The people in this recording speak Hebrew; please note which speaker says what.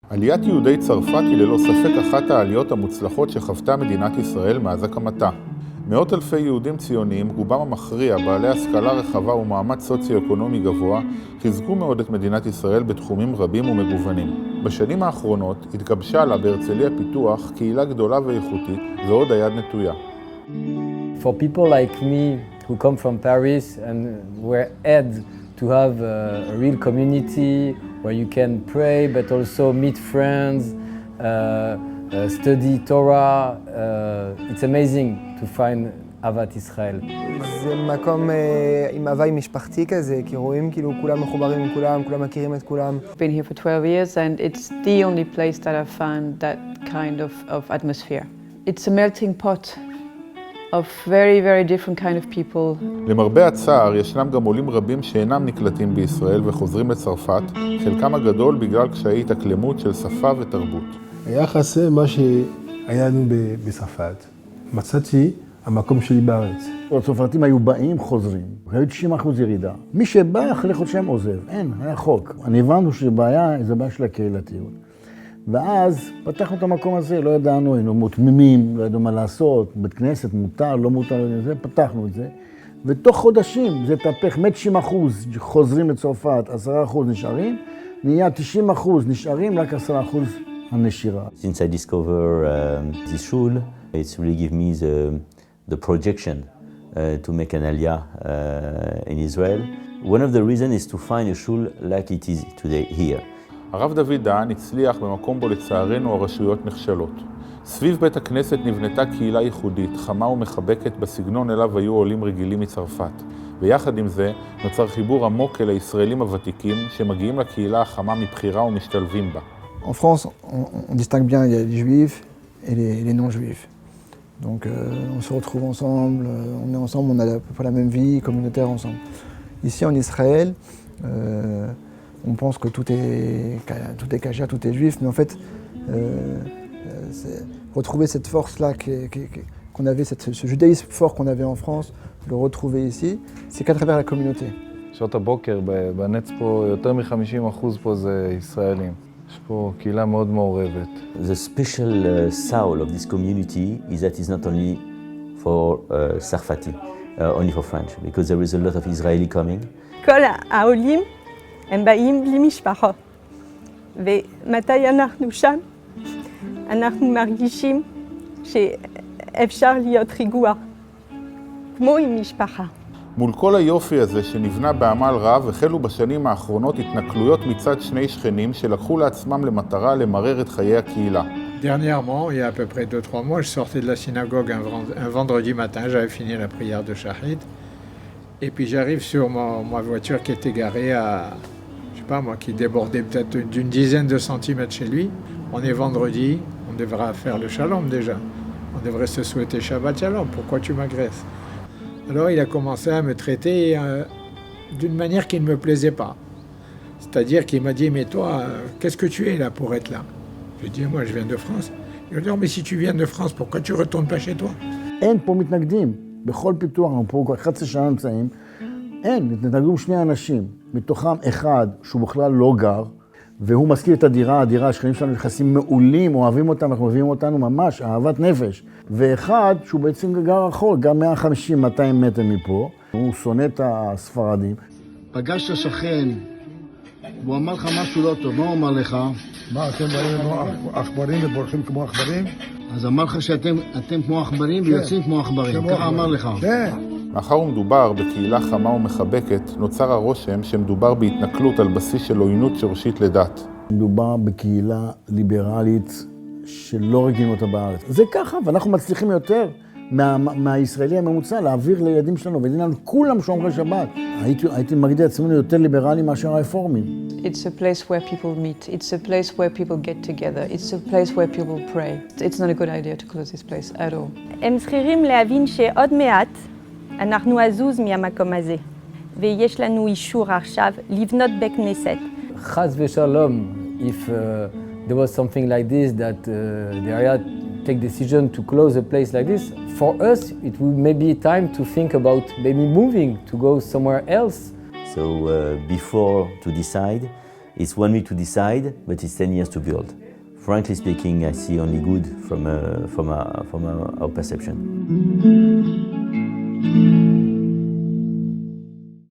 Speaker 1: עליית יהודי צרפת היא ללא ספק אחת העליות המוצלחות שחוותה מדינת ישראל מאז הקמתה. מאות אלפי יהודים ציוניים, רובם המכריע, בעלי השכלה רחבה ומעמד סוציו-אקונומי גבוה, חיזקו מאוד את מדינת ישראל בתחומים רבים ומגוונים. בשנים האחרונות התגבשה לה בהרצליה פיתוח קהילה גדולה ואיכותית, ועוד היד נטויה.
Speaker 2: For people like me who come from Paris and were had to have a real community where you can pray but also meet friends, study Torah, it's amazing to find אהבת ישראל.
Speaker 3: זה מקום עם הוואי משפחתי כזה, כי רואים כאילו כולם מחוברים עם כולם, כולם מכירים את כולם.
Speaker 4: I've been here for 12 years and it's the only place that I've found that kind of atmosphere. It's a melting pot of very, very different kind of people.
Speaker 1: למרבה הצער, ישנם גם עולים רבים שאינם נקלטים בישראל וחוזרים לצרפת, חלקם הגדול בגלל קשיי התאקלמות של שפה ותרבות.
Speaker 5: היה חסר מה שהיה לנו בצרפת. מצאתי המקום שלי בארץ.
Speaker 6: הצרפתים היו באים, חוזרים. היו 90% ירידה. מי שבא אחרי חודשיים עוזב. אין, היה חוק. אני הבנו שבעיה, זה בעיה של הקהילתיות. ואז פתחנו את המקום הזה, לא ידענו, היינו מותמימים, לא ידענו מה לעשות, בית כנסת מותר, לא מותר, פתחנו את זה. ותוך חודשים זה התהפך, 90% חוזרים לצרפת, 10% נשארים, נהיה 90% נשארים, רק 10% הנשירה.
Speaker 7: Since I discovered this shul, it's really give me the projection to make an aliyah in Israel. One of the reasons is to find a shul like it is today here.
Speaker 1: הרב דוד דהן הצליח במקום בו לצערנו הרשויות נכשלות. סביב בית הכנסת נבנתה קהילה ייחודית, חמה ומחבקת בסגנון אליו היו עולים רגילים מצרפת. ויחד עם זה נוצר חיבור עמוק אל הישראלים הוותיקים שמגיעים לקהילה החמה מבחירה ומשתלבים בה.
Speaker 3: En France, on distingue bien, il y a les juifs et les non-juifs. Donc on se retrouve ensemble, on est ensemble, on a à peu près la même vie communautaire ensemble. Ici en Israël, on pense que tout est kasher, tout est juif, mais en fait, retrouver cette force-là qu'on avait, ce judaïsme fort qu'on avait en France, le retrouver ici, c'est qu'à travers la communauté.
Speaker 8: שעות הבוקר בנץ פה, יותר מ-50% פה זה ישראלים. יש פה קהילה מאוד מעורבת.
Speaker 7: The special soul of this community is that it's not only for Sarfati, only for French, because there is a lot of Israeli coming.
Speaker 9: כל העולים הם באים בלי משפחות, ומתי אנחנו שם, אנחנו מרגישים שאפשר להיות רגוע, כמו עם משפחה.
Speaker 1: מול כל היופי הזה שנבנה בעמל רב, החלו בשנים האחרונות התנכלויות מצד שני שכנים שלקחו לעצמם למטרה למרר את חיי הקהילה.
Speaker 10: Dernièrement, il y a à peu près 2-3 mois, je sortais de la synagogue un vendredi matin, j'avais fini la prière de Shahid, et puis j'arrive sur ma voiture qui était garée à, je sais pas moi, qui débordait peut-être d'une dizaine de centimètres chez lui. On est vendredi, on devra faire le shalom déjà. On devrait se souhaiter Shabbat Shalom, pourquoi tu m'agresses? Alors il a commencé à me traiter d'une manière qui ne me plaisait pas. C'est-à-dire qu'il m'a dit, mais toi, qu'est-ce que tu es là pour être là? Je lui ai dit, moi je viens de France. Il m'a dit, mais si tu viens de France, pourquoi tu ne retournes pas chez toi?
Speaker 6: אין פה מתנגדים. בכל פיתוח, אנחנו פה כבר 11 שנה נמצאים, אין, מתנגדים שני אנשים. מתוכם אחד שהוא בכלל לא גר, והוא מזכיר את הדירה, השכנים שלנו נכנסים מעולים, אוהבים אותם, אנחנו מביאים אותנו ממש, אהבת נפש. ואחד שהוא בעצם גר רחוק, גם 150-200 מטר מפה, הוא שונא את הספרדים.
Speaker 5: פגשת שכן, והוא אמר לך משהו לא טוב, מה הוא אמר לך?
Speaker 11: מה, אתם באים כמו עכברים ובורחים כמו עכברים?
Speaker 5: אז אמר לך שאתם כמו עכברים ויוצאים כמו עכברים, ככה אמר לך.
Speaker 11: כן.
Speaker 1: מאחר ומדובר בקהילה חמה ומחבקת, נוצר הרושם שמדובר בהתנכלות על בסיס של עוינות שורשית לדת.
Speaker 6: מדובר בקהילה ליברלית שלא רגילים אותה בארץ. זה ככה, ואנחנו מצליחים יותר מהישראלי הממוצע להעביר לילדים שלנו, וילדים לנו כולם שומרי שבת. הייתי מגדיר עצמנו יותר ליברלי מאשר הרפורמים.
Speaker 4: It's a place where people meet. It's a place where people get together. It's a place where people pray. It's not a good idea to close this place at all.
Speaker 9: הם צריכים להבין שעוד מעט אנחנו עזוז מהמקום הזה, ויש לנו אישור עכשיו לבנות בית כנסת.
Speaker 2: חס ושלום, if there was something like this that the area take decision to close a place like this, for us it would maybe time to think about maybe moving to go somewhere else.
Speaker 7: So before to decide, It's 1 week to decide, but it's 10 years to build. Frankly speaking, I see only good from our perception.